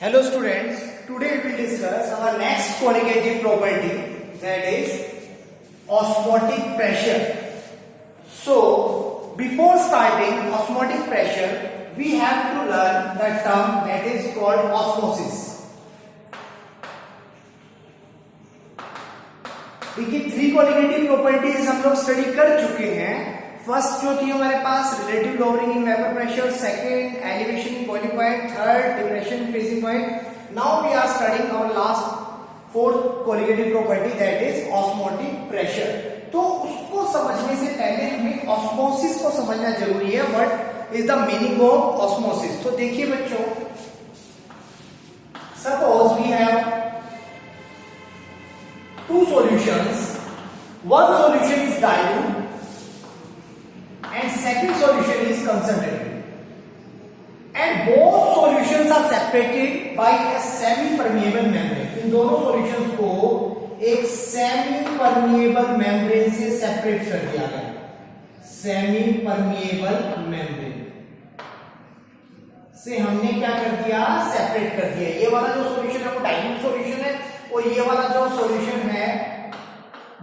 Hello students, today we will discuss our next quantitative property, that is osmotic pressure. So before starting osmotic pressure, we have to learn the term that is called osmosis. देखिए three qualitative properties हम लोग study कर चुके हैं। First जो थी हमारे पास relative lowering in vapour pressure, second elevation in boiling point, third depression in freezing point. Now we are studying our last fourth qualitative property that is osmotic pressure. तो उसको समझने से पहले हमें ऑस्मोसिस को समझना जरूरी है। What is the meaning of osmosis? तो देखिए बच्चों, suppose we have two solutions. One solution is dilute and second solution is concentrated, and both solutions are separated by a semi permeable membrane. इन दोनों solutions को एक semi permeable membrane से separate कर दिया गया। semi permeable membrane से हमने क्या कर दिया? सेपरेट कर दिया। ये वाला जो सॉल्यूशन है वो डाइल्यूट सॉल्यूशन है और ये वाला जो सॉल्यूशन है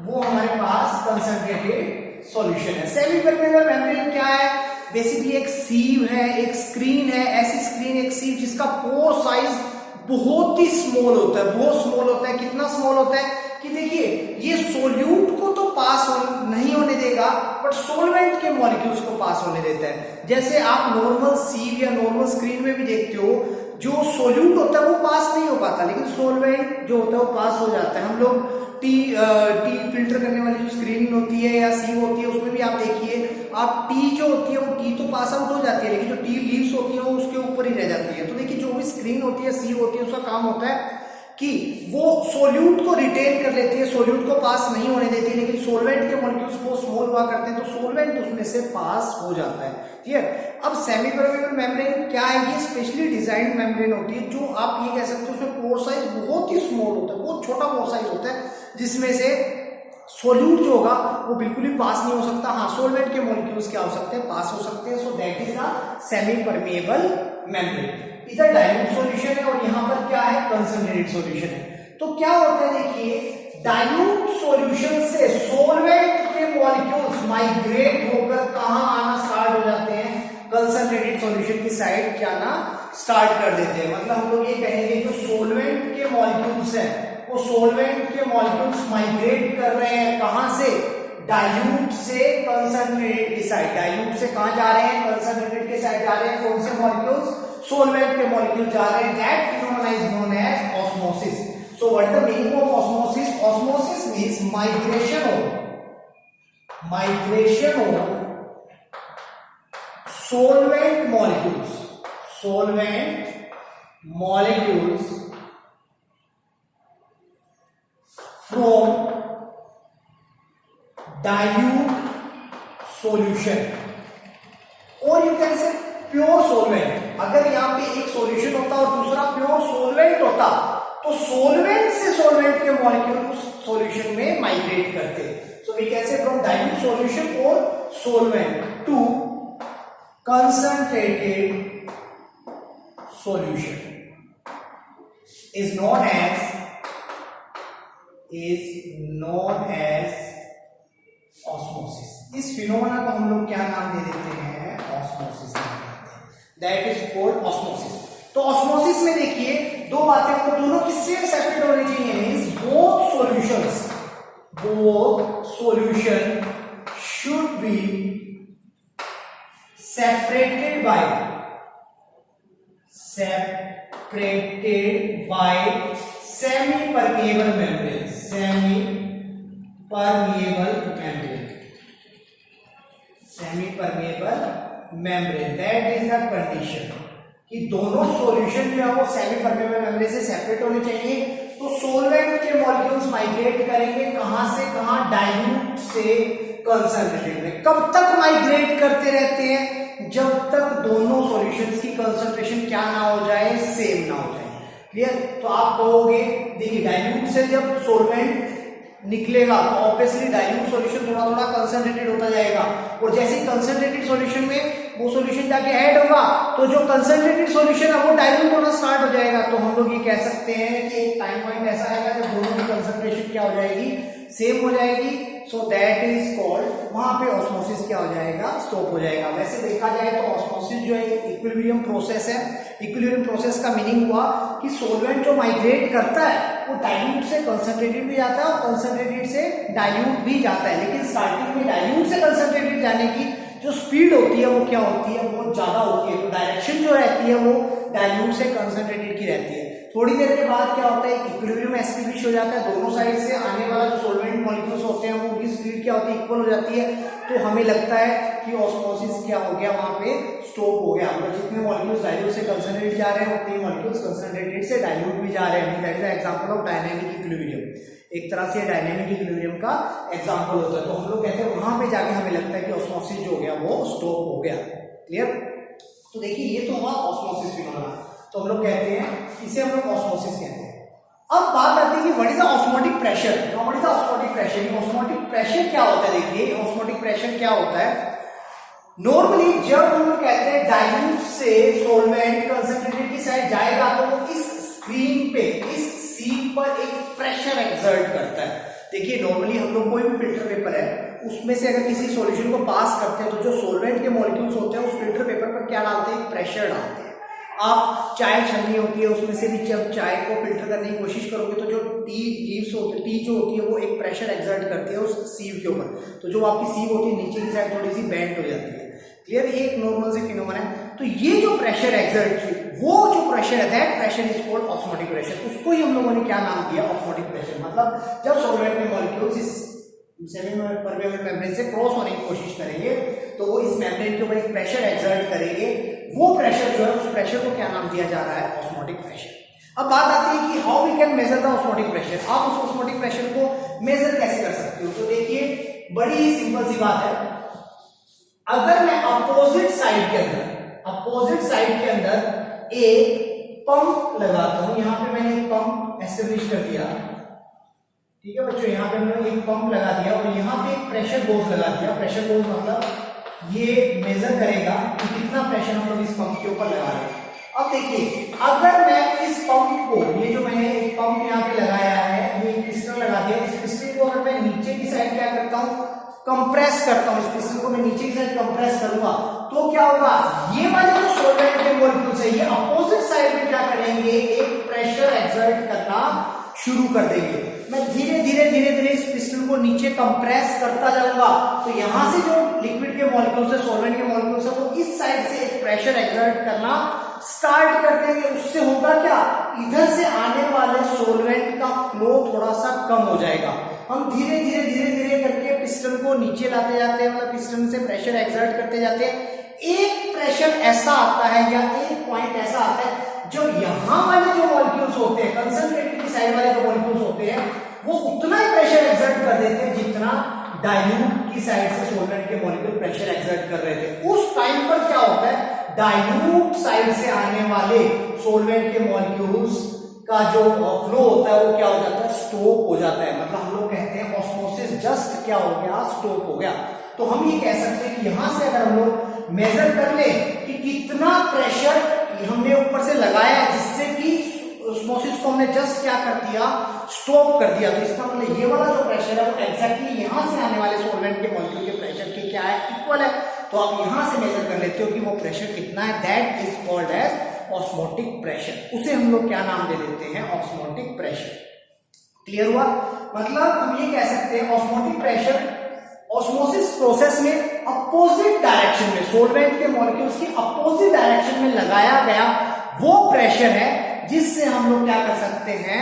वो हमारे पास कंसंट्रेटेड सॉल्यूशन है। सेमी परमेबल मेम्ब्रेन क्या है? बेसिकली एक सीव है, एक स्क्रीन है, ऐसी स्क्रीन, एक सीव जिसका पोर साइज बहुत ही स्मॉल होता है, बहुत स्मॉल होता है। कितना स्मॉल होता है कि देखिए ये सोल्यूट को तो पास नहीं होने देगा, बट सोलवेंट के मॉलिक्यूल्स को पास होने देता है। जैसे आप नॉर्मल सीव या नॉर्मल स्क्रीन में भी देखते हो, जो सोल्यूट होता है वो पास नहीं हो पाता, लेकिन सोलवेंट जो होता है वो पास हो जाता है। हम लोग टी फिल्टर करने वाली जो स्क्रीन होती है या सीव होती है उसमें भी आप देखिए, आप टी जो होती है वो टी तो पास आउट हो जाती है, लेकिन जो टी लीव्स होती है वो उसके ऊपर ही रह जाती है। तो देखिए जो भी स्क्रीन होती है, सीव होती है, उसका काम होता है कि वो सोल्यूट को रिटेन कर लेती है, सोल्यूट को पास नहीं होने देती है, लेकिन सोलवेंट के मॉलिक्यूल्स को स्मॉल हुआ करते हैं तो सोलवेंट उसमें से पास हो जाता है। क्लियर? अब सेमी परमेबल मेम्ब्रेन क्या है? ये स्पेशली डिजाइंड मेम्ब्रेन होती है, जो आप ये कह सकते हो उसमें पोर साइज बहुत ही स्मॉल होता है, बहुत छोटा पोर साइज होता है, जिसमें से सोल्यूट जो होगा वो बिल्कुल ही पास नहीं हो सकता। हाँ, सोलवेंट के मॉलिक्यूल्स क्या हो सकते हैं? पास हो सकते हैं। सो that is the semi permeable membrane. इधर डाइल्यूट सॉल्यूशन है और यहाँ पर क्या है? कंसंट्रेटेड सॉल्यूशन है। तो क्या होता है देखिए, डाइल्यूट सॉल्यूशन से सोलवेंट के मॉलिक्यूल्स माइग्रेट होकर कहां आना स्टार्ट हो जाते हैं? कंसंट्रेटेड सॉल्यूशन की साइड क्या ना स्टार्ट कर देते हैं। मतलब हम लोग ये कहेंगे जो सोलवेंट के मॉलिक्यूल्स हैं वो सोलवेंट के मॉलिक्यूल्स माइग्रेट कर रहे हैं कहां से? डाइल्यूट से कंसंट्रेटेड की साइड। डाइल्यूट से कहां जा रहे हैं? कंसंट्रेटेड की साइड जा रहे हैं। कौन से मॉलिक्यूल्स? सोलवेंट के मॉलिक्यूल जा रहे हैं। That phenomena is known as osmosis. So what is the meaning of osmosis? Osmosis means migration of solvent molecules from dilute solution, or you can say pure solvent. अगर यहाँ पे एक solution होता और दूसरा प्योर सोलवेंट होता तो solvent से सोलवेंट के मॉलिक्यूल उस सॉल्यूशन में माइग्रेट करते। So we can say from dilute solution और solvent to concentrated solution is known as osmosis. इस फिनोमेना को हम लोग क्या नाम दे देते हैं? ऑस्मोसिस नाम देते हैं। That is called osmosis. तो ऑस्मोसिस में देखिए दो बातें, वो दोनों किससे सेपरेट होने चाहिए? Means both solution should be separated by semi permeable membrane. That is the condition कि दोनों सॉल्यूशन जो है वो सेमी परमेबल मेम्ब्रेन से सेपरेट होने चाहिए। तो सोलवेंट के मॉलिक्यूल्स माइग्रेट करेंगे कहां से कहां? डाइल्यूट से कंसंट्रेटेड में। कब तक माइग्रेट करते रहते हैं? जब तक दोनों सॉल्यूशंस की कंसंट्रेशन क्या ना हो जाए? सेम ना हो जाए। क्लियर? तो आप कहोगे देखिए डाइल्यूट से जब सोलवेंट निकलेगा तो ऑब्वियसली डाइल्यूट सॉल्यूशन थोड़ा थोड़ा कंसंट्रेटेड होता जाएगा, और जैसे कंसंट्रेटेड सॉल्यूशन में वो सॉल्यूशन जाके ऐड होगा तो जो कंसंट्रेटेड सॉल्यूशन है वो डाइल्यूट होना स्टार्ट हो जाएगा। तो हम लोग ये कह सकते हैं कि एक टाइम पॉइंट ऐसा आएगा जब दोनों की कंसंट्रेशन क्या हो जाएगी, सेम हो जाएगी। सो दैट इज कॉल्ड, वहां पे ऑस्मोसिस क्या हो जाएगा, स्टॉप हो जाएगा। वैसे देखा जाए तो ऑस्मोसिस जो है इक्विलिब्रियम प्रोसेस है। इक्विलिब्रियम प्रोसेस का मीनिंग हुआ कि सॉल्वेंट जो माइग्रेट करता है वो डाइल्यूट से कंसंट्रेटेड भी जाता है और कंसंट्रेटेड से डाइल्यूट भी जाता है। लेकिन स्टार्टिंग में डाइल्यूट से कंसंट्रेटेड जाने की जो स्पीड होती है वो क्या होती है, बहुत ज्यादा होती है। तो डायरेक्शन जो रहती है वो डाइल्यूट से कंसंट्रेटेड की रहती है। थोड़ी देर के बाद क्या होता है, इक्विलिब्रियम एस्टेब्लिश हो जाता है। दोनों साइड से आने वाला जो सॉल्वेंट मॉलिक्यूल्स होते हैं वो उनकी स्पीड क्या होती है, इक्वल हो जाती है। तो हमें लगता है कि ऑस्मोसिस क्या हो गया, वहां पे स्टॉप हो गया। मतलब जितने मॉलिक्यूल्स डाइल्यूट से कंसंट्रेटेड जा रहे हैं उतने मॉलिक्यूल्स कंसंट्रेटेड से डाइल्यूट भी जा रहे हैं। That is example of dynamic equilibrium. एक तरह से डायनामिक इक्विलिब्रियम का एग्जांपल होता है। तो हम लोग कहते हैं वहां पे जाके हमें लगता है कि ऑस्मोसिस जो हो गया वो स्टॉप हो गया। क्लियर? तो देखिए ये तो हुआ ऑस्मोसिस फिनोमेना। तो हम लोग कहते हैं, इसे हम लोग ऑस्मोसिस कहते हैं। अब बात आती है कि what is the osmotic pressure. What is the osmotic pressure? Osmotic pressure क्या होता है? देखिए ऑस्मोटिक प्रेशर क्या होता है। नॉर्मली जब हम लोग कहते हैं डाइल्यूट से सॉल्वेंट कंसंट्रेटेड की साइड जाएगा तो वो इस स्क्रीन पे, इस सीम पर एक प्रेशर एक्सर्ट करता है। देखिए नॉर्मली हम लोग कोई भी फिल्टर पेपर है उसमें से अगर किसी सॉल्यूशन को पास करते हैं तो जो सॉल्वेंट के मॉलिक्यूल्स होते हैं उस फिल्टर पेपर पर क्या डालते हैं, प्रेशर डालते हैं। आप चाय छन्नी होती है उसमें से भी जब चाय को फिल्टर करने की कोशिश करोगे तो जो टी लीव्स होती है, टी जो होती है वो एक प्रेशर एक्सर्ट करती है उस सीव के ऊपर। तो जो आपकी सीव होती है नीचे की साइड थोड़ी सी बेंड हो जाती है। क्लियर? एक नॉर्मल से फिनोमेना है। तो ये जो प्रेशर एक्सर्ट, वो जो प्रेशर है that pressure is called osmotic pressure. उसको ही हम लोगों ने क्या नाम दिया, ऑस्मोटिक प्रेशर। मतलब जब सॉल्वेंट में मॉलिक्यूल्स इस सेमी परमेबल मेम्ब्रेन से क्रॉस होने की कोशिश करेंगे तो वो इस मेम्ब्रेन के ऊपर एक प्रेशर एक्सर्ट करेंगे। वो प्रेशर जो है उस प्रेशर को क्या नाम दिया जा रहा है, ऑस्मोटिक प्रेशर। अब बात आती है कि how we can measure the osmotic pressure. आप उस ऑस्मोटिक प्रेशर को मेजर कैसे कर सकते हो? तो देखिए बड़ी ही सिंपल सी बात है। अगर मैं अपोजिट साइड के अंदर एक पंप लगाता हूं, यहां पे मैंने एक पंप एस्टेब्लिश कर दिया, ठीक है बच्चों, यहां पे हमने एक पंप लगा दिया और यहां पे एक प्रेशर बोझ लगा दिया। प्रेशर बोझ मतलब ये मेजर करेगा कि कितना प्रेशर हम लोग इस पंप के ऊपर लगा रहे हैं। अब देखिए अगर मैं इस पंप को, ये जो मैंने एक पंप यहाँ पे लगाया है, ये पिस्टन लगा दिया, इस पिस्टन को अगर मैं नीचे की साइड क्या करता हूँ, कंप्रेस करता हूं, इस पिस्टन को मैं नीचे की साइड कंप्रेस करूंगा तो क्या होगा, ये वाले जो सॉल्वेंट के मॉलिक्यूल्स है ये अपोजिट साइड में क्या करेंगे, एक प्रेशर एक्सर्ट करना शुरू कर देंगे। मैं धीरे धीरे इस पिस्टन को नीचे कंप्रेस करता जाऊंगा तो यहां से जो लिक्विड के मॉलिक्यूल्स है, सॉल्वेंट के मॉलिक्यूल्स है, वो इस साइड से एक प्रेशर एक्सर्ट करना स्टार्ट कर देंगे। उससे होगा क्या, इधर से आने वाले सॉल्वेंट का फ्लो थोड़ा सा कम हो जाएगा। हम धीरे धीरे करके पिस्टन को नीचे लाते जाते हैं, मतलब पिस्टन से प्रेशर एक्सर्ट करते जाते हैं। एक प्रेशर ऐसा आता है या एक पॉइंट ऐसा आता है जब यहां वाले जो मॉलिक्यूल्स होते हैं, कंसंट्रेटेड की साइड वाले जो मॉलिक्यूल्स होते हैं, वो उतना ही प्रेशर एक्सर्ट कर देते हैं जितना डाइल्यूट की साइड से सॉल्वेंट के मॉलिक्यूल प्रेशर एक्सर्ट कर रहे थे। उस टाइम पर क्या होता है, डाइल्यूट साइड से आने वाले सॉल्वेंट के मॉलिक्यूल्स का जो फ्लो होता है वो क्या हो जाता है, स्टॉप हो जाता है। मतलब हम लोग कहते हैं ऑस्मोसिस जस्ट क्या हो गया, स्टॉप हो गया। तो हम ये कह सकते हैं कि यहां से अगर हम लोग मेजर कर ले कि कितना प्रेशर हमने ऊपर से लगाया जिससे कि ऑस्मोसिस को हमने जस्ट क्या कर दिया, स्टॉप कर दिया, तो इसका मतलब ये वाला जो प्रेशर है वो एग्जैक्टली यहां से आने वाले सॉल्वेंट के मॉलिक्यूल के प्रेशर के क्या है, इक्वल है। तो आप यहां से मेजर कर लेते हो कि वो प्रेशर कितना है, that is called as osmotic pressure. उसे हम लोग क्या नाम दे देते हैं, ऑस्मोटिक प्रेशर। क्लियर हुआ? मतलब हम ये कह सकते हैं ऑस्मोटिक प्रेशर ऑस्मोसिस प्रोसेस में अपोजिट डायरेक्शन में, सॉल्वेंट के मॉलिक्यूल्स की अपोजिट डायरेक्शन में लगाया गया वो प्रेशर है जिससे हम लोग क्या कर सकते हैं,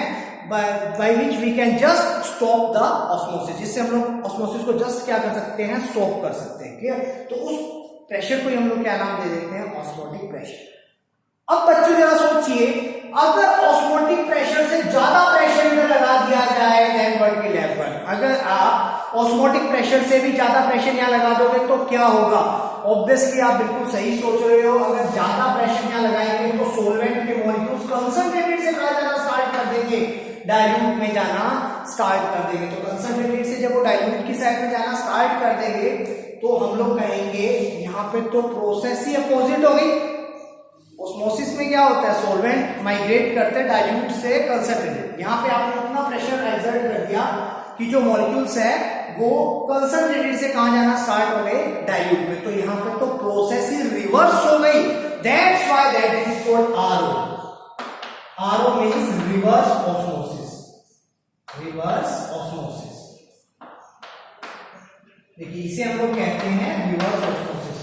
by which we can just stop the osmosis, जिससे हम लोग ऑस्मोसिस को जस्ट क्या कर सकते हैं, स्टॉप कर सकते हैं। क्लियर? तो उस प्रेशर को हम लोग क्या नाम दे देते हैं, ऑस्मोटिक प्रेशर। अब बच्चों जरा सोचिए, अगर ऑस्मोटिक प्रेशर से ज्यादा प्रेशर इधर लगा दिया जाए देन व्हाट विल हैपन। अगर आप ऑस्मोटिक प्रेशर से भी ज्यादा प्रेशर यहाँ लगा दोगे तो क्या होगा, ऑब्वियसली आप बिल्कुल सही सोच रहे हो, अगर ज्यादा प्रेशर यहाँ लगाएंगे तो सॉल्वेंट के मॉलिक्यूल्स कंसंट्रेटेड से कहाँ जाना स्टार्ट कर देंगे, डाइल्यूट में जाना स्टार्ट कर देंगे। तो कंसंट्रेटेड से जब वो डाइल्यूट की साइड में जाना स्टार्ट कर देंगे तो हम लोग कहेंगे यहाँ पे तो प्रोसेस ही अपोजिट हो गई। ऑस्मोसिस में क्या होता है, सॉल्वेंट माइग्रेट करते हैं डाइल्यूट से कंसंट्रेटेड। यहाँ पे आपने इतना प्रेशर एक्सर्ट कर दिया कि जो मॉलिक्यूल्स है वो कंसंट्रेटेड से कहां जाना स्टार्ट हो गए, डाइल्यूट में। तो यहाँ पे तो प्रोसेस ही रिवर्स हो गई। That's why that is called RO. RO means reverse osmosis. Reverse osmosis, देखिए इसे हम लोग कहते हैं रिवर्स ऑस्मोसिस।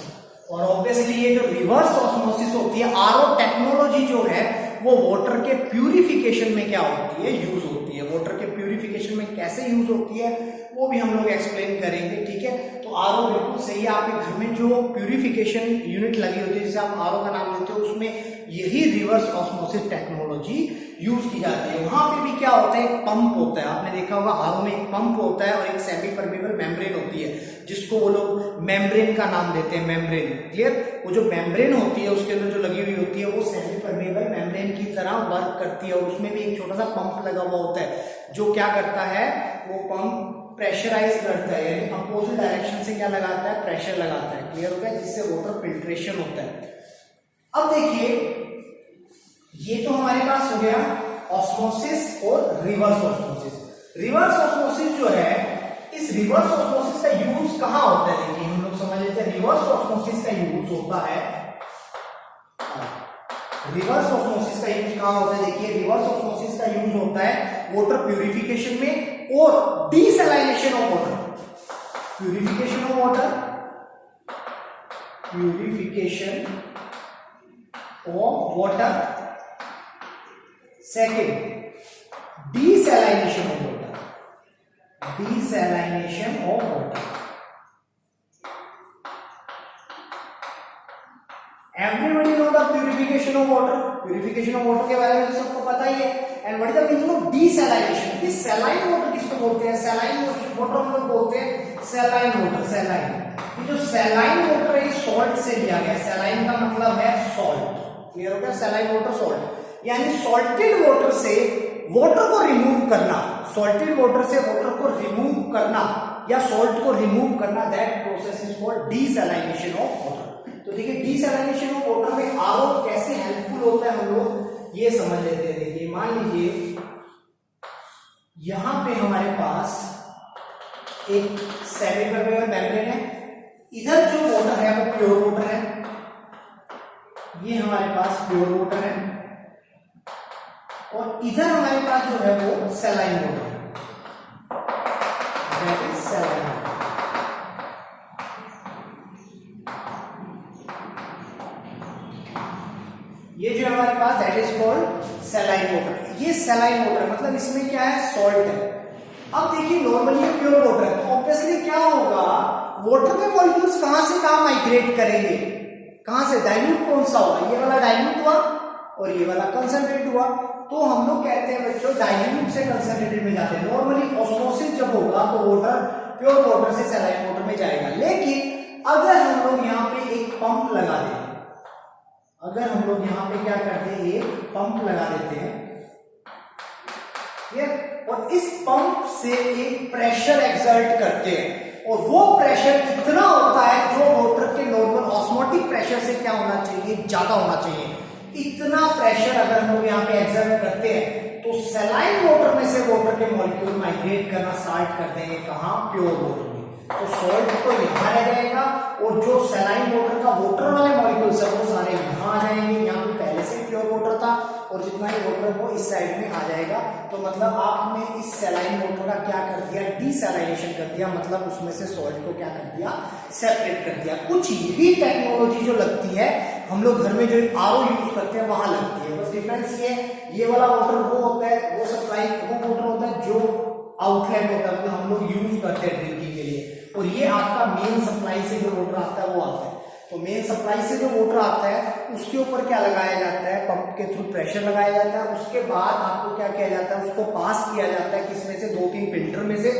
और ऑब्वियसली ये जो रिवर्स ऑस्मोसिस होती है, आरओ टेक्नोलॉजी जो है वो वाटर के प्यूरिफिकेशन में क्या होती है, यूज होती है। वाटर के प्यूरिफिकेशन में कैसे यूज होती है वो भी हम लोग एक्सप्लेन करेंगे, ठीक है। तो आरओ बिल्कुल सही है। आपके घर में जो प्यूरिफिकेशन यूनिट लगी होती है, जिसे आप आरओ का नाम देते हो, उसमें यही रिवर्स ऑस्मोसिस टेक्नोलॉजी यूज की जाती है। वहां पे भी क्या होता है, एक पंप होता है। आपने देखा होगा आरओ में एक पंप होता है और एक सेमी परमेबल मेम्ब्रेन होती है, जिसको वो लोग मेम्ब्रेन का नाम देते हैं, मेम्ब्रेन। क्लियर? वो जो मेम्ब्रेन होती है उसके अंदर जो लगी हुई होती है वो सेमी परमेबल मेम्ब्रेन की तरह वर्क करती है। और उसमें भी एक छोटा सा पंप लगा हुआ होता है जो क्या करता है, वो पंप प्रेशराइज करता है, यानी अपोजिट डायरेक्शन से क्या लगाता है, प्रेशर लगाता है। क्लियर हो गया? जिससे वाटर फिल्ट्रेशन होता है। अब देखिए ये तो हमारे पास हो गया ऑस्मोसिस और रिवर्स ऑस्मोसिस। रिवर्स ऑस्मोसिस जो है, इस रिवर्स ऑस्मोसिस का यूज कहां होता है, देखिए हम लोग समझ लेते हैं। रिवर्स ऑस्मोसिस का यूज होता है, रिवर्स ऑस्मोसिस का यूज कहां होता है, देखिए रिवर्स ऑस्मोसिस का यूज होता है वाटर प्यूरिफिकेशन में और desalination of water. Purification of water, purification of water. Second, desalination of water, desalination of water. Everybody know the purification of water. Purification of water के बारे में सबको पता ही है। And what is the meaning of desalination? This saline water किसको बोलते हैं, saline water हम लोग बोलते हैं सैलाइन वाटर। सैलाइन, ये जो सैलाइन वाटर है सॉल्ट से लिया गया। सैलाइन का मतलब है सॉल्ट। क्लियर हो गया? सैलाइन वाटर सॉल्ट, यानी सॉल्टेड वाटर से वाटर को रिमूव करना। सॉल्टेड वाटर से वाटर को रिमूव करना या सॉल्ट को रिमूव करना, that process is called desalination of water. तो देखिए डीसैलिनेशन ऑफ वाटर में आरओ कैसे हेल्पफुल होता है हम लोग ये समझ लेते हैं। देखिए मान लीजिए यहां पे हमारे पास एक सेमी परमेबल मेम्ब्रेन है, इधर जो वाटर है वो प्योर वाटर है, ये हमारे पास प्योर वाटर है, और इधर हमारे पास जो है वो सैलाइन वाटर है, दैट इज सैलाइन वाटर। ये जो हमारे पास that is called saline water. ये सैलाइन वाटर मतलब इसमें क्या है, सॉल्ट है। अब देखिए नॉर्मली ये प्योर वाटर है, तो ऑब्वियसली क्या होगा, वाटर के मॉलिक्यूल्स कहां से कहां माइग्रेट करेंगे, कहां से, डाइल्यूट कौन सा होगा, ये वाला डाइल्यूट हुआ और ये वाला कंसंट्रेट हुआ। तो हम लोग कहते हैं बच्चों डाइल्यूट से कंसंट्रेटेड में जाते हैं। नॉर्मली ऑस्मोसिस जब होगा तो वाटर प्योर वाटर से सैलाइन वाटर में जाएगा। लेकिन अगर हम लोग यहाँ पे एक पंप लगा दें, अगर हम लोग यहाँ पे क्या करते हैं, एक पंप लगा देते हैं, और इस पंप से एक प्रेशर एक्सर्ट करते हैं, और वो प्रेशर इतना होता है जो वाटर के नॉर्मल ऑस्मोटिक प्रेशर से क्या होना चाहिए, ज्यादा होना चाहिए। इतना प्रेशर अगर हम लोग यहाँ पे एक्सर्ट करते हैं तो सैलाइन वाटर में से वाटर के मॉलिक्यूल माइग्रेट करना स्टार्ट कर देंगे, कहां, प्योर वाटर में। तो सॉल्ट तो यहाँ रह जाएगा और जो सैलाइन वाटर का वाटर वाले मॉलिक्यूल्स है वो सारे यहाँ आ जाएंगे। यहाँ पे पहले से प्योर वाटर था और जितना ही वाटर वो इस साइड में आ जाएगा। तो मतलब आपने इस सैलाइन वाटर का क्या कर दिया, डीसैलिनेशन कर दिया, मतलब उसमें से सॉल्ट को क्या कर दिया, सेपरेट कर दिया। कुछ यही टेक्नोलॉजी जो लगती है हम लोग घर में जो आरओ यूज करते हैं वहां लगती है। बस डिफरेंस ये वाला वाटर वो होता है, वो सप्लाई वो वाटर होता है जो आउटलेट होता है, मतलब हम लोग यूज करते हैं ड्रिंकिंग के लिए, और ये आपका मेन सप्लाई से जो वाटर आता है वो आता है। तो मेन सप्लाई से जो वाटर आता है उसके ऊपर क्या लगाया जाता है, पंप के थ्रू प्रेशर लगाया जाता है। उसके बाद आपको क्या किया जाता है, उसको पास किया जाता है किसमें से, 2-3 फिल्टर में से।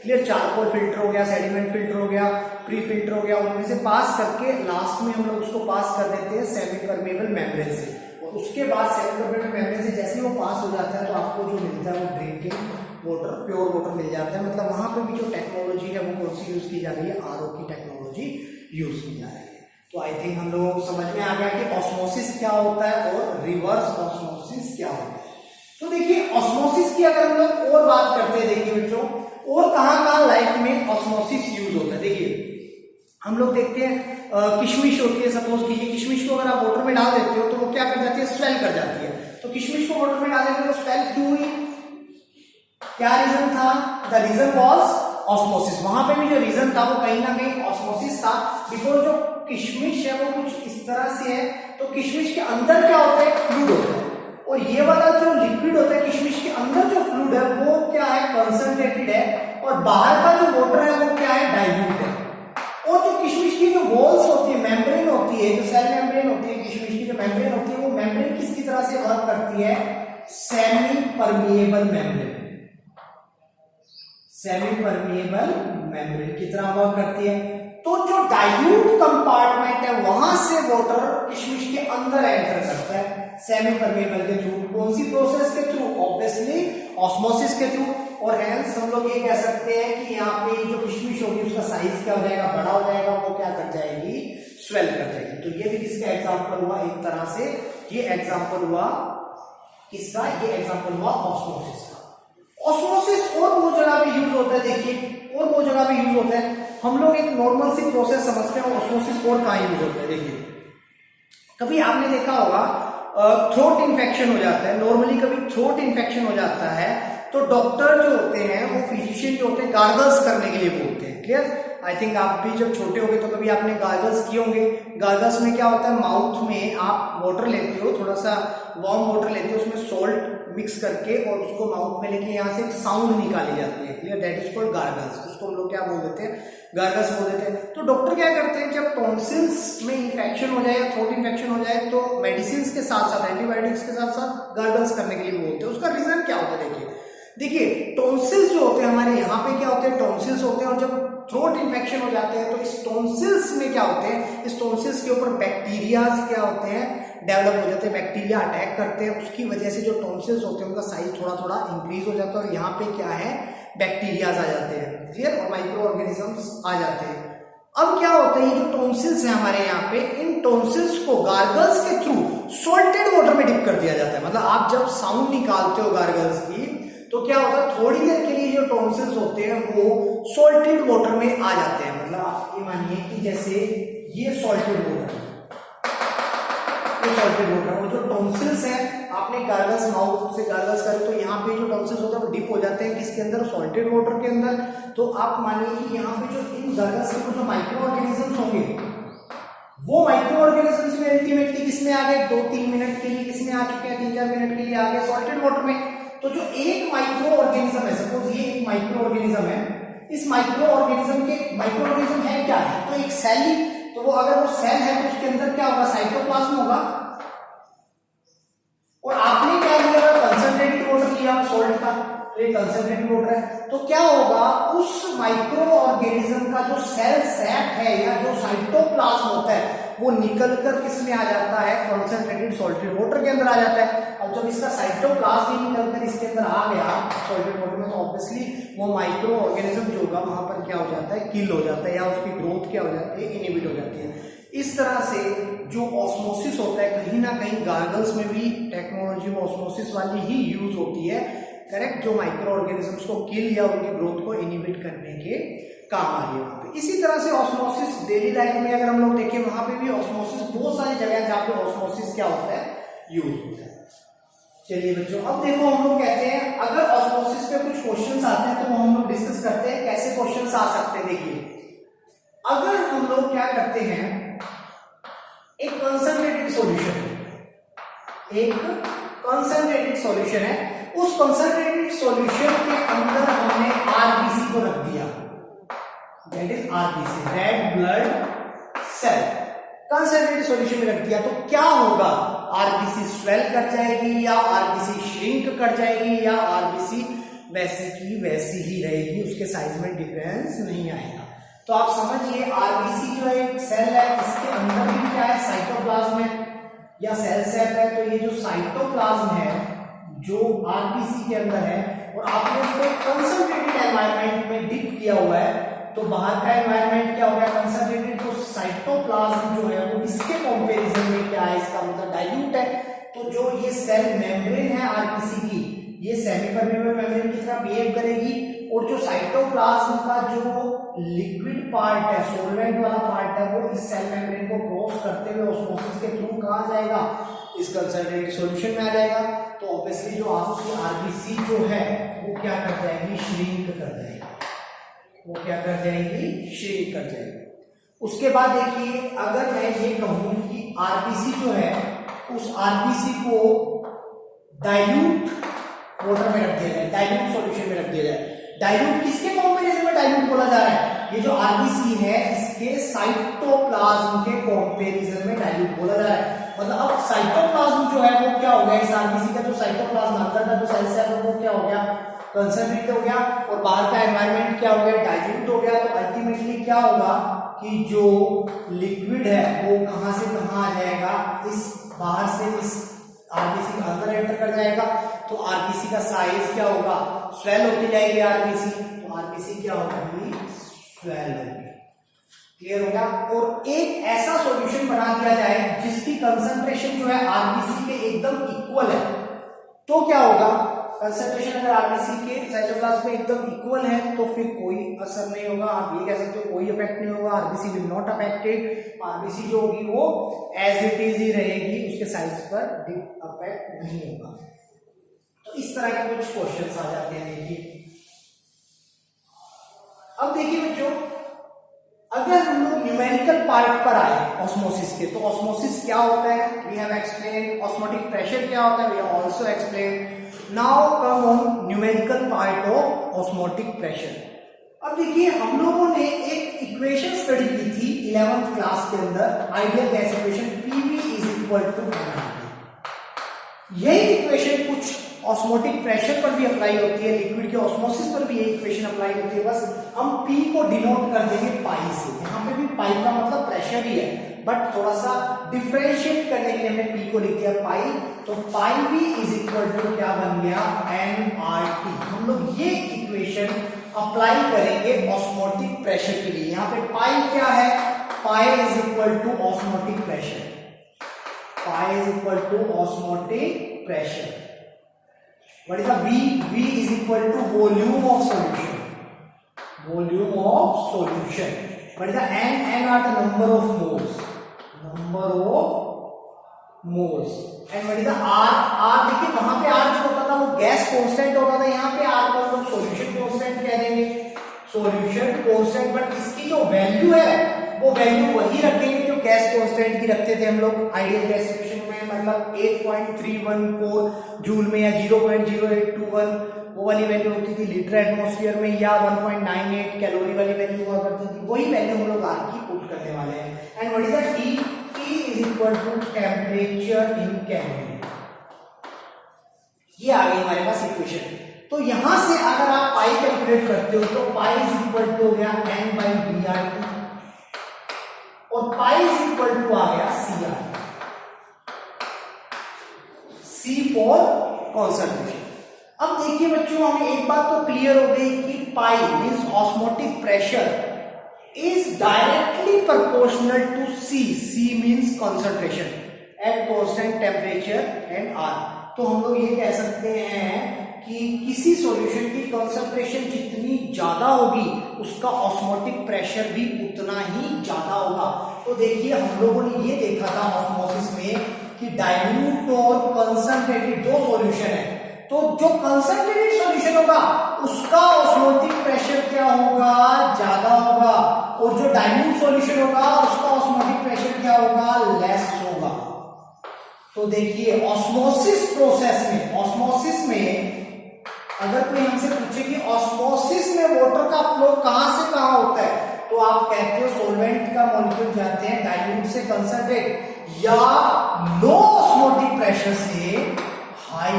क्लियर? चारकोल फिल्टर हो गया, सेडिमेंट फिल्टर हो गया, प्री फिल्टर हो गया, उनमें से पास करके लास्ट में हम लोग उसको पास कर देते हैं सेमी परमेबल मेम्ब्रेन से। और उसके बाद सेमी परमेबल मेम्ब्रेन से जैसे ही वो पास हो जाता है तो आपको जो मिलता है वो ड्रिंकिंग वाटर, प्योर वाटर मिल जाता है। मतलब वहां पे भी जो टेक्नोलॉजी है वो कौन सी यूज की जा रही है, आरओ की टेक्नोलॉजी। टेक्नोलॉजी यूज की जा रही है। तो आई थिंक हम लोग समझ में आ गया कि ऑस्मोसिस क्या होता है और रिवर्स ऑस्मोसिस क्या होता है। तो देखिए ऑस्मोसिस की अगर हम लोग और बात करते हैं, देखिए बच्चों और कहाँ लाइफ में ऑस्मोसिस यूज होता है। देखिए हम लोग देखते हैं किशमिश होती है, सपोज कीजिए किशमिश को अगर आप वाटर में डाल देते हो तो वो क्या कर जाती है, स्वेल कर जाती है। तो किशमिश को वाटर में डालने के तो स्वेल क्यों हुई, क्या रीजन था, द रीजन वॉज ऑस्मोसिस। वहां पे भी जो रीजन था वो कहीं ना कहीं ऑस्मोसिस था, बिकॉज जो किशमिश है वो कुछ इस तरह से है, तो किशमिश के अंदर क्या होता है, फ्लूइड होता है, और ये वाला जो लिक्विड होता है किशमिश के अंदर जो फ्लूइड है वो क्या है, कंसंट्रेटेड है, और बाहर का जो वाटर है वो क्या है, डाइल्यूट है। और जो किशमिश की जो वॉल्स होती है, मेम्ब्रेन होती है, जो सेल मेम्ब्रेन होती है, किशमिश की जो मेम्ब्रेन होती है, वो मेम्ब्रेन किसकी तरह से वर्क करती है, semi permeable membrane, semi permeable membrane की तरह वर्क करती है। तो जो डाइल्यूट कंपार्टमेंट है वहां से वाटर किशमिश के अंदर एंटर करता है सेमी परमिएबल के थ्रू। कौन सी प्रोसेस के थ्रू, ऑब्वियसली ऑस्मोसिस के थ्रू। और हेंस हम लोग ये कह सकते हैं कि यहाँ पे जो किशमिश होगी उसका साइज क्या हो जाएगा, बड़ा हो जाएगा, वो क्या कर जाएगी, स्वेल कर जाएगी। तो ये भी किसका एग्जांपल हुआ, एक तरह से ये एग्जांपल हुआ किसका, ये एग्जांपल हुआ ऑस्मोसिस का। ऑस्मोसिस और वो जगह पे यूज होता है, देखिए और वो जगह पे यूज होता है। हम लोग एक नॉर्मल सी प्रोसेस समझते हैं, ऑस्मोसिस और कहाँ यूज होता है। देखिए कभी आपने देखा होगा थ्रोट इन्फेक्शन हो जाता है, नॉर्मली कभी थ्रोट इन्फेक्शन हो जाता है तो डॉक्टर जो होते हैं वो फिजिशियन जो होते हैं गार्गल्स करने के लिए बोलते हैं। क्लियर, आई थिंक आप भी जब छोटे होंगे तो कभी आपने गार्गल्स किए होंगे। गार्गल्स में क्या होता है, माउथ में आप वाटर लेते हो, थोड़ा सा वार्म वाटर लेते हो, उसमें सॉल्ट मिक्स करके और उसको माउथ में लेके यहाँ से एक साउंड निकाली जाती है। Clear, that is called gargles. उसको हम लोग क्या बोल देते हैं, गार्गल्स बोल देते हैं। तो डॉक्टर क्या करते हैं, जब टॉन्सिल्स में इन्फेक्शन हो जाए या थ्रोट इन्फेक्शन हो जाए तो मेडिसिन के साथ साथ, एंटीबायोटिक्स के साथ साथ गार्गल्स करने के लिए बोलते हैं। उसका रीजन क्या होता है, देखिए टॉन्सिल्स जो होते हैं हमारे यहाँ पे क्या होते हैं, टॉन्सिल्स होते हैं, और जब थ्रोट इन्फेक्शन हो जाते हैं तो इस टॉन्सिल्स में क्या होते हैं, इस टॉन्सिल्स के ऊपर बैक्टीरियाज क्या होते हैं, डेवलप हो जाते हैं, बैक्टीरिया अटैक करते हैं। उसकी वजह से जो टॉन्सिल्स होते हैं उनका साइज थोड़ा थोड़ा इंक्रीज हो जाता है और यहाँ पे क्या है, बैक्टीरियाज आ जाते हैं, क्लियर, और माइक्रो ऑर्गेनिजम्स आ जाते हैं। अब क्या होता है, ये जो टॉन्सिल्स है हमारे यहाँ पे, इन टॉन्सिल्स को गार्गल्स के थ्रू सॉल्टेड वाटर में डिप कर दिया जाता है। मतलब आप जब साउंड निकालते हो गार्गल्स की तो क्या होता है, थोड़ी देर के लिए जो टॉन्सिल्स होते हैं वो सॉल्टेड वाटर में आ जाते हैं। मतलब आप ये मानिए कि जैसे ये सॉल्टेड वाटर, ये सॉल्टेड वाटर, और जो टॉन्सिल्स हैं आपने गार्गल्स, माउथ से गार्गल्स करे तो यहाँ पे जो टॉन्सिल्स होते हैं वो डिप हो जाते हैं किसके अंदर, सॉल्टेड वाटर के अंदर। तो आप मानिए कि यहाँ पे जो इन गार्गल्स के जो माइक्रो ऑर्गेनिजम्स होंगे वो माइक्रो ऑर्गेनिजम्स में अल्टीमेटली किसमें आ गए, 2-3 मिनट के लिए किसमें आ चुके हैं, 3-4 मिनट के लिए आ गए सॉल्टेड वाटर में। तो जो एक माइक्रो ऑर्गेनिज्म है, सपोज ये एक माइक्रो ऑर्गेनिज्म है, इस माइक्रो ऑर्गेनिज्म के, माइक्रो ऑर्गेनिज्म है क्या है, तो एक सेल ही, तो वो अगर वो सेल है तो उसके अंदर क्या होगा, साइटोप्लाज्म होगा, और आपने क्या लिया, कंसंट्रेटेड वाटर लिया सॉल्ट का, तो ये कंसंट्रेटेड वाटर है, तो क्या होगा, उस माइक्रो ऑर्गेनिज्म का जो सेल सेट है या जो साइटोप्लाज्म होता है वो निकलकर किसमें आ जाता है, कंसंट्रेटेड सॉल्टेड वाटर के अंदर आ जाता है। अब जब इसका साइटोप्लाज्म ही निकलकर इसके अंदर आ गया सॉल्टेड वाटर में, तो ऑब्वियसली वो माइक्रो ऑर्गेनिज्म जो होगा वहां पर क्या हो जाता है, किल हो जाता है, या उसकी ग्रोथ क्या हो जाती है, इनहिबिट हो जाती है। इस तरह से जो ऑस्मोसिस होता है, कहीं ना कहीं गार्गल्स में भी टेक्नोलॉजी में ऑस्मोसिस वाली ही यूज होती है, करेक्ट, जो माइक्रो ऑर्गेनिजम्स को किल या उनकी ग्रोथ को इनहिबिट करने के काम आ रही है वहां पे। इसी तरह से ऑस्मोसिस डेली लाइफ में अगर हम लोग देखें, वहां पे भी ऑस्मोसिस, बहुत सारी जगह जहाँ पे ऑस्मोसिस क्या होता है, यूज होता है। चलिए बच्चों, अब देखो हम लोग कहते हैं अगर ऑस्मोसिस पे कुछ क्वेश्चंस आते हैं तो वो हम लोग डिस्कस करते हैं कैसे क्वेश्चंस आ सकते हैं। देखिए अगर हम लोग क्या करते हैं, एक कंसंट्रेटेड सॉल्यूशन है, एक कंसंट्रेटेड सॉल्यूशन है, उस कंसंट्रेटेड सॉल्यूशन के अंदर हमने आरबीसी को रख दिया, that is RBC, red blood cell, concentrated solution में रख दिया, तो क्या होगा, आरबीसी स्वेल कर जाएगी या आरबीसी श्रिंक कर जाएगी या आरबीसी वैसी की वैसी ही रहेगी, उसके साइज में डिफरेंस नहीं आएगा। तो आप समझिए आरबीसी जो एक सेल है, इसके अंदर भी क्या है, साइटोप्लाज्म है या सेल सेप है, तो ये जो साइटोप्लाज्म है जो आरबीसी के अंदर है और आपने उसको कंसंट्रेटेड एनवायरनमेंट में डिप किया हुआ है, तो बाहर का एनवायरनमेंट क्या हो गया, कंसंट्रेटेड। तो साइटोप्लाज्म जो है वो इसके कंपैरिजन में क्या है, इसका मतलब डाइल्यूट है। तो जो ये सेल मेम्ब्रेन है आरबीसी की, ये सेमी परमेबल मेम्ब्रेन की तरह बिहेव करेगी, और जो साइटोप्लाज्म का जो लिक्विड पार्ट है, सोलवेंट वाला पार्ट है, वो इस सेल मेम्ब्रेन को क्रॉस करते हुए ऑस्मोसिस के थ्रू कहां जाएगा, इस कंसंट्रेटेड सॉल्यूशन में आ जाएगा। तो ऑब्वियसली जो आपकी आरबीसी जो है वो क्या कर जाएगी, श्रिंक कर जाएगी। वो क्या कर जाएगी, श्रिंक कर जाएगी। उसके बाद देखिए, अगर मैं ये कहूं कि आरबीसी जो है उस आरबीसी को डाइल्यूट वाटर में रख दिया जाए, डाइल्यूट सॉल्यूशन में रख दिया जाए। डाइल्यूट किसके कंपैरिजन में डाइल्यूट बोला जा रहा है, ये जो आरबीसी है इसके साइटोप्लाज्म के कंपैरिजन में डाइल्यूट बोला जा रहा है। मतलब अब साइटोप्लाज्म जो है वो क्या हो गया, इस आरबीसी का जो साइटोप्लाज्म अंदर का जो सेल्स है वो क्या हो गया, कंसंट्रेट हो गया, और बाहर का एनवायरनमेंट क्या हो गया, डाइल्यूट हो गया। तो अल्टीमेटली क्या होगा कि जो लिक्विड है वो कहां से कहां आ जाएगा, इस बाहर से इस आरबीसी के अंदर एंटर कर जाएगा। तो आरबीसी का साइज क्या होगा, स्वेल होती जाएगी आरबीसी। तो आरबीसी क्या होगी, स्वेल होगी। क्लियर हो गया। और एक ऐसा सॉल्यूशन बना दिया जाए जिसकी कंसंट्रेशन जो है आरबीसी के एकदम इक्वल है, तो क्या होगा, कंसंट्रेशन अगर आरबीसी के साइटोप्लाज्म में एकदम इक्वल है तो फिर कोई असर नहीं होगा। आप ये कह सकते हो कोई इफेक्ट नहीं होगा, RBC will not affected. RBC जो होगी वो एज इट इज ही रहेगी, उसके साइज पर अफेक्ट नहीं होगा। तो इस तरह के कुछ क्वेश्चंस आ जाते हैं। देखिए अब देखिए बच्चों, अगर हम लोग न्यूमेरिकल पार्ट पर आए ऑस्मोसिस के, तो ऑस्मोसिस क्या होता है, we have explain. Osmotic pressure क्या होता है, we have also explain. Now come on numerical part of osmotic pressure. अब देखिए, हम लोगों ने एक इक्वेशन स्टडी की थी 11th क्लास के अंदर, ideal gas equation, PV = nRT। यही इक्वेशन कुछ ऑस्मोटिक प्रेशर पर भी अप्लाई होती है, लिक्विड के ऑस्मोसिस पर भी यही इक्वेशन अप्लाई होती है। बस हम P को डिनोट कर देंगे पाई से। यहाँ पे भी पाई का मतलब प्रेशर ही है, बट थोड़ा सा डिफरेंशिएट करने के लिए हमने P को लिख दिया पाई। तो पाई V = क्या बन गया, nRT। हम लोग ये इक्वेशन अप्लाई करेंगे ऑस्मोटिक प्रेशर के लिए। यहाँ पे पाई क्या है, पाई = osmotic pressure. Pi = osmotic pressure. What is the V? V = volume of solution. Volume of solution. What is the N? N are the number of moles. Number of moles. And what is the R? R देखिए, वहां पे R जो होता था वो gas constant होता था, यहाँ पे R को हम सॉल्यूशन कांस्टेंट कह देंगे, सॉल्यूशन कांस्टेंट। बट इसकी जो वैल्यू है वो वैल्यू वही रखेंगे जो गैस कांस्टेंट की रखते थे हम लोग आइडियल गैस इक्वेशन में। मतलब 8.314 जूल में या 0.0821 वो वाली वैल्यू होती थी लीटर एटमॉस्फेयर में, या 1.98 कैलोरी वाली वैल्यू हुआ करती थी। वही वैल्यू हम लोग आर की पुट करने वाले हैं। And what is the T? T = temperature in kelvin. ये आ गई हमारे पास इक्वेशन। तो यहां से अगर आप पाई कैलकुलेट करते हो तो पाई = हो गया N/VRT, और पाई = आ गया CR, C फॉर कॉन्संट्रेशन। अब देखिए बच्चों, हमें एक बात तो क्लियर हो गई कि pi means osmotic pressure is directly proportional to C। C means concentration at constant temperature and R। तो हम लोग ये कह सकते हैं कि किसी सॉल्यूशन की कंसंट्रेशन जितनी ज्यादा होगी उसका ऑस्मोटिक प्रेशर भी उतना ही ज्यादा होगा। तो देखिए, हम लोगों ने ये देखा था ऑस्मोसिस में कि डाइल्यूट और कंसंट्रेटेड दो सॉल्यूशन है। तो जो कंसंट्रेटेड सॉल्यूशन होगा उसका ऑस्मोटिक प्रेशर क्या होगा, ज्यादा होगा, और जो डाइल्यूट सॉल्यूशन होगा उसका ऑस्मोटिक प्रेशर क्या होगा, लेस होगा। तो देखिए, ऑस्मोसिस प्रोसेस में अगर कोई हमसे पूछे कि ऑस्मोसिस में वाटर का फ्लो कहां से कहां होता है, तो आप कहते हो सोलवेंट का मॉलिक्यूल जाते हैं डाइल्यूट से कंसंट्रेट, या लो ऑस्मोटिक प्रेशर से हाई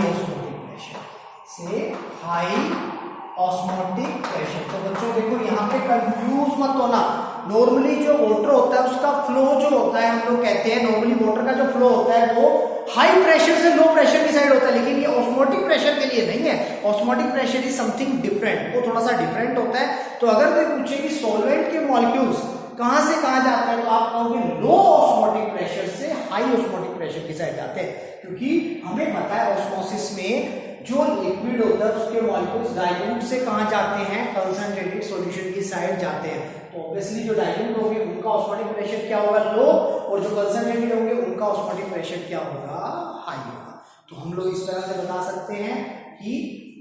ऑस्मोटिक प्रेशर। तो बच्चों देखो, यहाँ पे कंफ्यूज मत होना। नॉर्मली जो वाटर होता है उसका फ्लो जो होता है, हम लोग कहते हैं नॉर्मली वाटर का जो फ्लो होता है वो हाई प्रेशर से लो प्रेशर की साइड होता है, लेकिन ये ऑस्मोटिक प्रेशर के लिए नहीं है। Osmotic pressure is something different, वो थोड़ा सा डिफरेंट होता है। तो अगर कोई पूछे कि सॉल्वेंट के मॉलिक्यूल्स कहां से कहां जाते हैं, तो आप कहोगे लो ऑस्मोटिक प्रेशर से हाई ऑस्मोटिक प्रेशर की साइड जाते हैं, क्योंकि हमें पता है ऑस्मोसिस में जो लिक्विड होता है उसके मॉलिक्यूल्स डाइल्यूट से कहां जाते हैं, कंसंट्रेटेड सॉल्यूशन की साइड जाते हैं। तो ऑब्वियसली जो डाइल्यूट होंगे उनका ऑस्मोटिक प्रेशर क्या होगा, लो, और जो कंसंट्रेटेड होंगे उनका ऑस्मोटिक प्रेशर क्या होगा, हाई होगा। तो हम लोग इस तरह से बता सकते हैं कि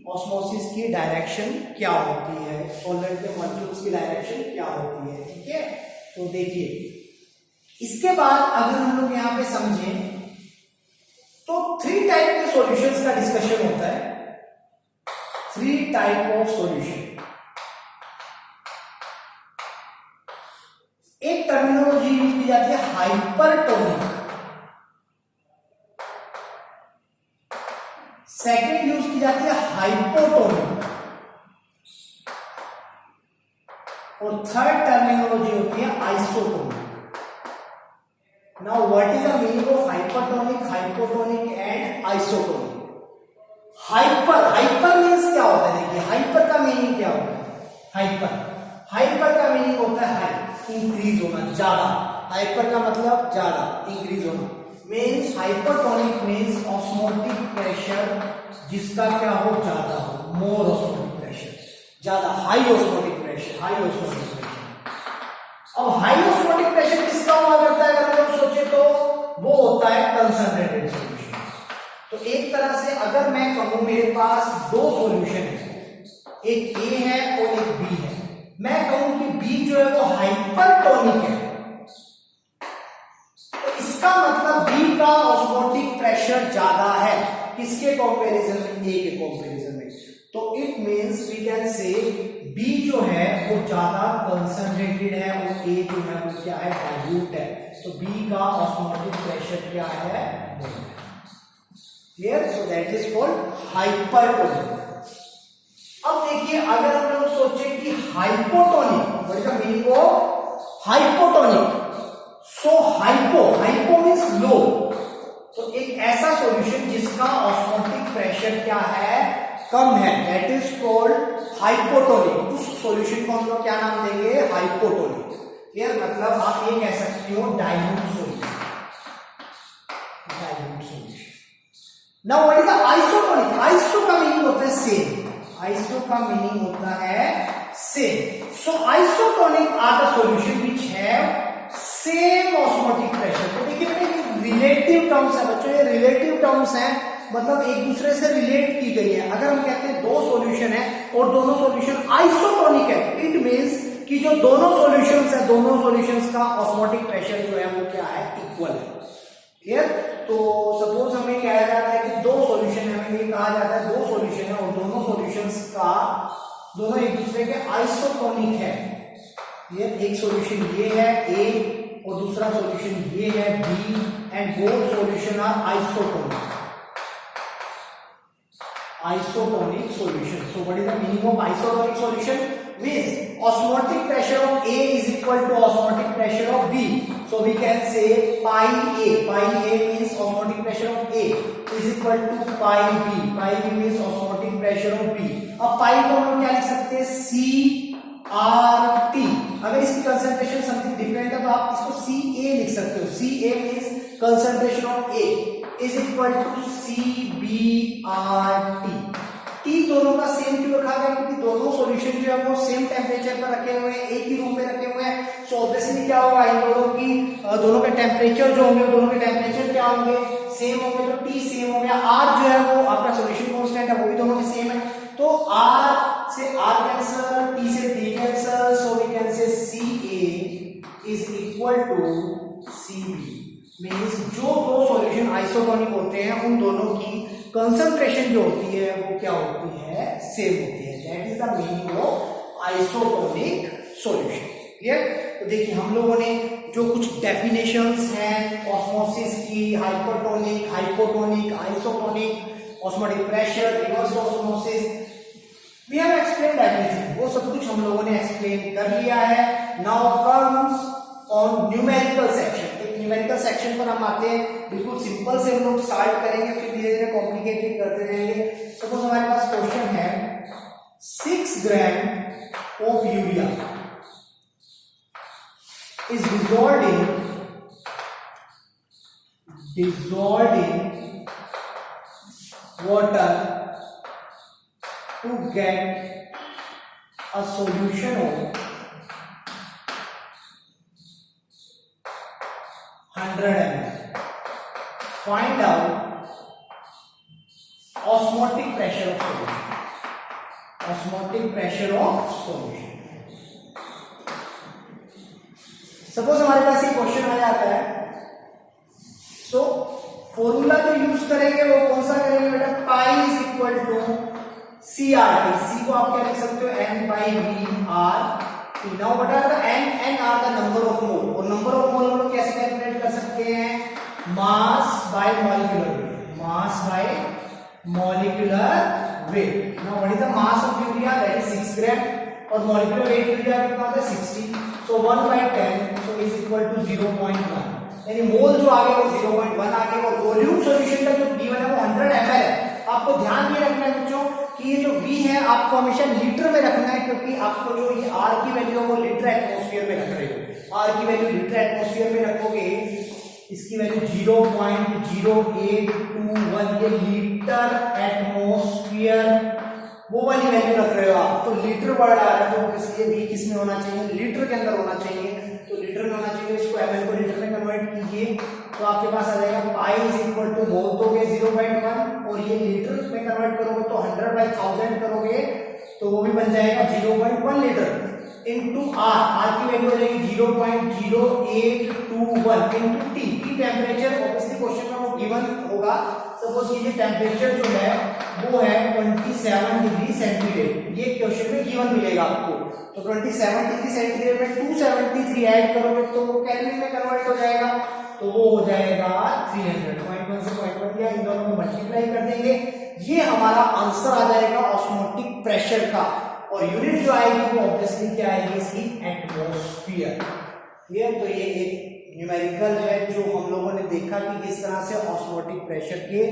ऑस्मोसिस की डायरेक्शन क्या होती है, सॉल्वेंट के मॉलिक्यूल्स की डायरेक्शन क्या होती है, ठीक है। तो देखिए इसके बाद अगर हम लोग यहां पे समझें तो 3 टाइप के सॉल्यूशंस का डिस्कशन होता है, 3 टाइप ऑफ सॉल्यूशन। एक टर्मिनोलॉजी यूज की जाती है हाइपरटोनिक, सेकेंड यूज की जाती है हाइपोटोनिक, और थर्ड टर्मिनोलॉजी होती है isotonic. Now what is the meaning of hypertonic, hypotonic and isotonic? Hyper means क्या होता है, देखिए हाइपर का मीनिंग क्या होता है, हाइपर का मीनिंग होता है हाई, इंक्रीज होना, ज्यादा। हाइपर का मतलब ज्यादा, इंक्रीज होना। Means hypertonic means osmotic pressure जिसका क्या हो, ज्यादा हो, मोर ऑस्मोटिक प्रेशर, ज्यादा, high osmotic pressure, high osmotic pressure. अब हाई ऑस्मोटिक प्रेशर किसका हुआ करता है, अगर हम सोचे तो वो होता है कंसंट्रेटेड सॉल्यूशन। तो एक तरह से अगर मैं कहूं मेरे पास 2 सॉल्यूशन है, एक ए है और एक बी है, मैं कहूं कि बी जो है वो हाइपरटोनिक है, तो इसका मतलब बी का ऑस्मोटिक प्रेशर ज्यादा है, किसके कंपैरिजन में, ए के कंपैरिजन में। तो it means we can say B जो है वो ज्यादा कंसंट्रेटेड है और ए जो है वो क्या है, डाइल्यूट है। तो बी का ऑस्मोटिक प्रेशर क्या है, clear. So that is called hypertonic. अब देखिए अगर हम लोग सोचे कि hypotonic, what is the meaning of hypotonic? So hypo means low, तो एक ऐसा सॉल्यूशन जिसका ऑस्मोटिक प्रेशर क्या है, कम है, दैट इज कॉल्ड हाइपोटोनिक। उस सॉल्यूशन को हम लोग क्या नाम देंगे, हाइपोटोनिक। क्लियर, मतलब आप ये कह सकते हो dilute solution, dilute solution. Now what is the isotonic? Iso का मीनिंग होता है सेम, आइसो का मीनिंग होता है same. So isotonic are the solution which have same osmotic pressure. तो देखिए रिलेटिव टर्म्स है बच्चों, ये रिलेटिव टर्म्स हैं, मतलब एक दूसरे से रिलेट की गई है। अगर हम कहते हैं 2 सॉल्यूशन है और दोनों सॉल्यूशन आइसोटोनिक है, इट मींस कि जो दोनों सॉल्यूशंस है, दोनों सॉल्यूशंस का ऑस्मोटिक प्रेशर जो है वो क्या है, इक्वल है। क्लियर। तो सपोज हमें कहा जाता है कि 2 सॉल्यूशन है, हमें ये कहा जाता है 2 सॉल्यूशन है और दोनों सॉल्यूशंस का दोनों एक दूसरे के आइसोटोनिक है। ये एक सॉल्यूशन ये है ए और दूसरा सॉल्यूशन ये है B, and both solution are isotonic, isotonic solution. So what is the meaning of isotonic solution? Means osmotic pressure of A is equal to osmotic pressure of B. So we can say pi A. Pi A means osmotic pressure of A is equal to pi B. Pi B means osmotic pressure of B. अब pi को हम लोग क्या लिख सकते हैं, CRT। अगर इसकी कंसंट्रेशन समथिंग डिफरेंट है तो आप इसको CA लिख सकते हो। CA means concentration of A is equal to CBRT। T दोनों का सेम क्यों रखा गया, क्योंकि दोनों सॉल्यूशन जो है वो सेम टेम्परेचर पर रखे हुए हैं, एक ही रूम में रखे हुए हैं। सो ऑब्वियसली क्या होगा, इन दोनों के टेम्परेचर जो होंगे, दोनों के टेम्परेचर क्या होंगे, सेम होंगे, तो टी सेम हो गया। आर जो है वो आपका सॉल्यूशन कांस्टेंट है, वो भी दोनों के सेम है, तो आर से आर कैंसल, टी से T cancel. So we can say CA is equal to CB। Means जो 2 सॉल्यूशन आइसोटोनिक होते हैं उन दोनों की कंसंट्रेशन जो होती है वो क्या होती है, सेम होती है। That is the meaning of isotonic solution. Clear. तो देखिए हम लोगों ने जो कुछ डेफिनेशंस हैं ऑस्मोसिस की, hypertonic, hypotonic, isotonic, osmotic pressure, reverse osmosis, we have explained everything, वो सब कुछ हम लोगों ने एक्सप्लेन कर लिया है। Now comes on numerical section. Numerical section पर हम आते हैं, बिल्कुल सिंपल से हम लोग स्टार्ट करेंगे, फिर धीरे धीरे कॉम्प्लिकेटेड करते रहेंगे। सपोज हमारे पास क्वेश्चन है dissolved in water to get a solution of 100 ml. Find out osmotic pressure of solution. Osmotic pressure of solution. Suppose हमारे पास एक क्वेश्चन आ जाता है, सो फॉर्मूला जो यूज करेंगे वो कौन सा करेंगे बेटा, pi is equal to C R T. C को आप क्या लिख सकते हो, N by V R T. Now what are the N are the number of mole, और नंबर ऑफ मोल हम लोग कैसे कैलकुलेट कर सकते हैं, mass by molecular weight. Mass by molecular weight. Now what is the mass of urea, that is 6 ग्राम, और molecular weight urea कितना होता है 60. सो 1/10 सो इज इक्वल टू 0.1, यानी मोल जो आगे वो 0.1 आगे, और वॉल्यूम सॉल्यूशन का जो V1 है वो 100 ml है. आपको ध्यान ये रखना है बच्चों कि ये जो V है आपको हमेशा लीटर में रखना है, क्योंकि आपको जो ये R की वैल्यू है वो लीटर एटमॉस्फेयर में रख रहे हो. R की वैल्यू लीटर एटमॉस्फेयर में रखोगे, इसकी वैल्यू 0.0821, ये लीटर एटमॉस्फेयर वो वाली वैल्यू रख रहे हो आप. तो लीटर वर्ड आ रहा है, तो इसलिए भी किसमें होना चाहिए, लीटर के अंदर होना चाहिए. तो लीटर में होना चाहिए, इसको ml को लीटर में कन्वर्ट कीजिए तो आपके पास आ जाएगा पाई इज इक्वल टू, मोल तो गए 0.1, और ये लीटर में कन्वर्ट करोगे तो 100/1000 करोगे तो वो भी बन जाएगा 0.1 लीटर इनटू आर की वैल्यू हो जाएगी 0.0821 into T. Temperature obviously question में वो गिवन होगा. सपोज कीजिए टेम्परेचर जो है वो है 27 डिग्री सेंटीग्रेड, ये क्वेश्चन में गिवन मिलेगा आपको. तो 27 डिग्री सेंटीग्रेड में 273 ऐड करोगे तो वो केल्विन में कन्वर्ट हो जाएगा, तो वो हो जाएगा 300. 0.1 से 0.1 दिया, इन दोनों को मल्टीप्लाई कर देंगे, ये हमारा आंसर आ जाएगा ऑस्मोटिक प्रेशर का. और यूनिट जो आएगी वो ऑब्वियसली क्या आएगी, इसकी एटमॉस्फेयर. ये तो ये एक न्यूमेरिकल है जो हम लोगों ने देखा कि किस तरह से ऑस्मोटिक प्रेशर के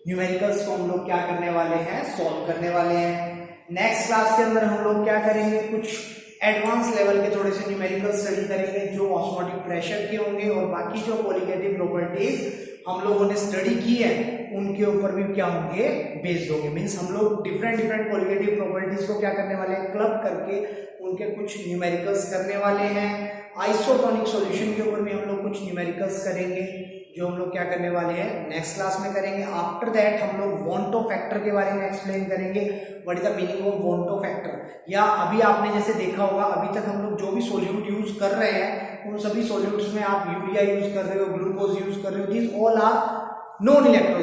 न्यूमेरिकल्स को हम लोग क्या करने वाले हैं, सॉल्व करने वाले हैं. नेक्स्ट क्लास के अंदर हम लोग क्या करेंगे, कुछ एडवांस लेवल के थोड़े से न्यूमेरिकल स्टडी करेंगे जो ऑस्मोटिक प्रेशर के होंगे, और बाकी जो कोलिगेटिव प्रॉपर्टीज हम लोगों ने स्टडी की है उनके ऊपर भी क्या होंगे, बेस्ड होंगे. मींस हम लोग डिफरेंट कोलिगेटिव प्रॉपर्टीज को क्या करने वाले हैं, क्लब करके उनके कुछ न्यूमेरिकल्स करने वाले हैं. आइसोटोनिक सॉल्यूशन के ऊपर भी हम लोग कुछ न्यूमेरिकल्स करेंगे जो हम लोग क्या करने वाले हैं, नेक्स्ट क्लास में करेंगे. आफ्टर दैट हम लोग वोंटो फैक्टर के बारे में एक्सप्लेन करेंगे. What is the meaning of van't Hoff factor, या अभी आपने जैसे देखा होगा अभी तक हम लोग जो भी सोल्यूट यूज कर रहे हैं उन सभी सोल्यूट्स में आप यूरिया यूज कर रहे हो, ग्लूकोज यूज कर रहे हो, these all are non electrolyte.